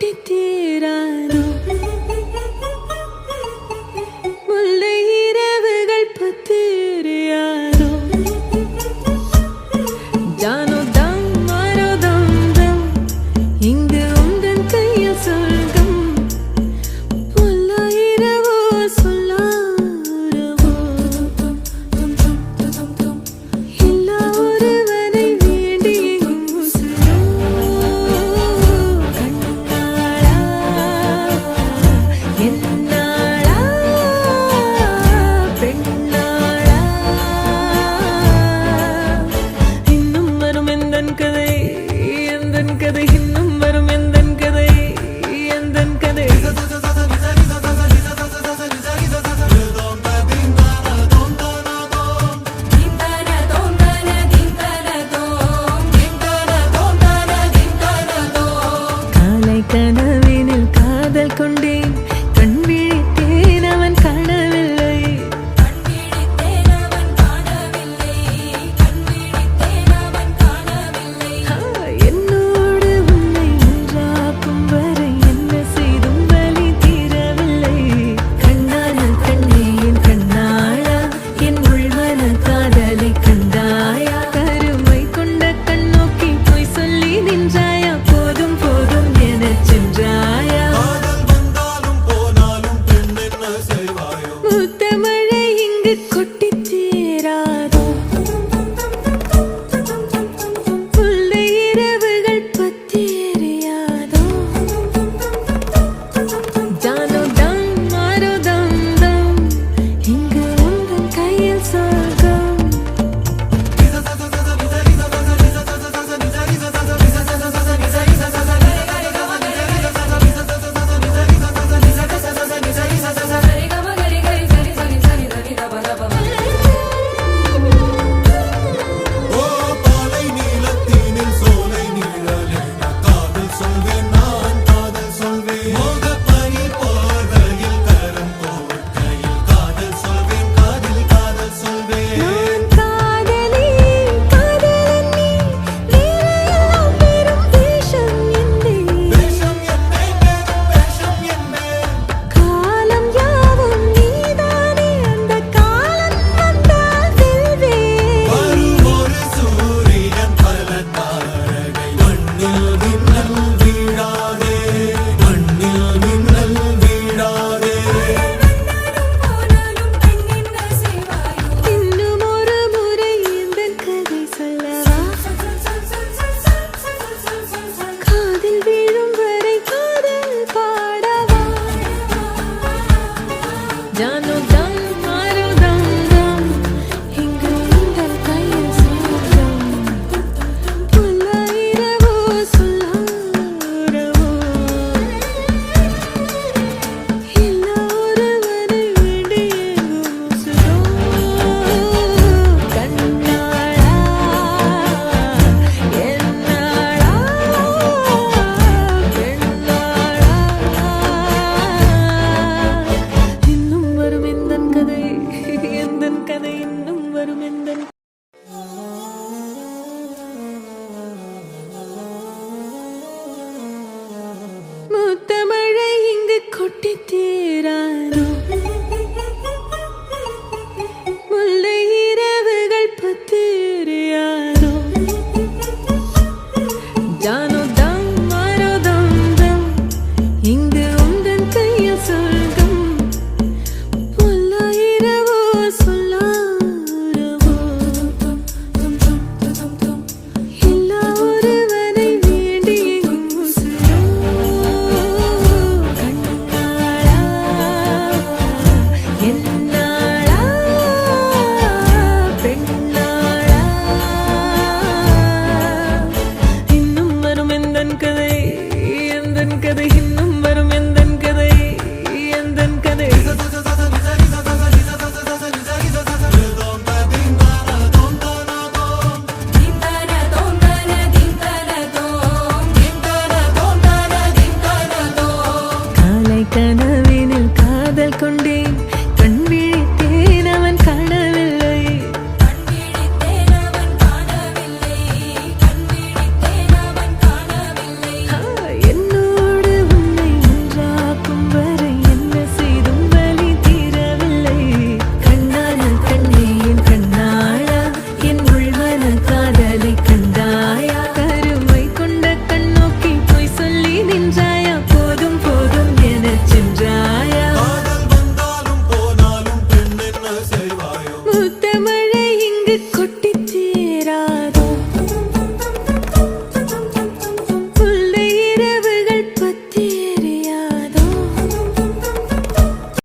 கொட்டி தீராதோ முல்லை இரவுகள் பத்திரியாதோ ஜானோ தம் மாரோ தம் தம் இங்கு உந்தன் கையில் சொர்க்கம் முல்லை இரவோ சொல்லாரவோ எல்லா ஒருவனை வேண்டி உசுரோ கண்ணாளா என்னாளா பெண்ணாளா இன்னும் வரும் எந்தன் கதை எந்தன் கதை இன்னும் வரும் எந்தன் கதை எந்தன் கதை காலை கனவினில் காதல் கொண்டேன் கண் விழித்தேன் அவன் காணவில்லை என்னோடு உன்னை ஒன்றாக்கும் வரை என்ன செய்தும் வலி தீரவில்லை கண்ணான கண்ணே என் கண்ணாளா என் உள்மன காதலை கண்டாயா கருமை கொண்ட கண்ணோக்கி பொய் சொல்லி நின்றாயா போதும் போதும் எனச் சென்றாயா மூத்த மழை இங்கு கொட்டித் தீராதோ முல்லை இரவுகள் பத்தி எரியாதோ ஜானோ தம் மாரோ தம் தம் இங்கு உந்தன் கையில் சொர்க்கம் நான் காதலி காதலன் நீ வேறெல்லாம் பெரும் வேஷம் என்னே காலம் யாவும் நீதானே அந்த காலம் வந்தால் வெல்வேன் இன்னும் ஒரு முறை எந்தன் கதை சொல்லவா காதில் வீழும் வரை காதல் பாடவா ஜானோ தம் மாரோ தம் தம் இங்கு உந்தன் கையில் சொர்க்கம் முல்லை இரவோ சொல்லாரவோ எல்லா ஒருவனை வேண்டி எங்கும் உசுரோ கண்ணாளா என்னாளா பெண்ணாளா இன்னும் வரும் எந்தன் கதை எந்தன் கதை இன்னும் வரும் எந்தன்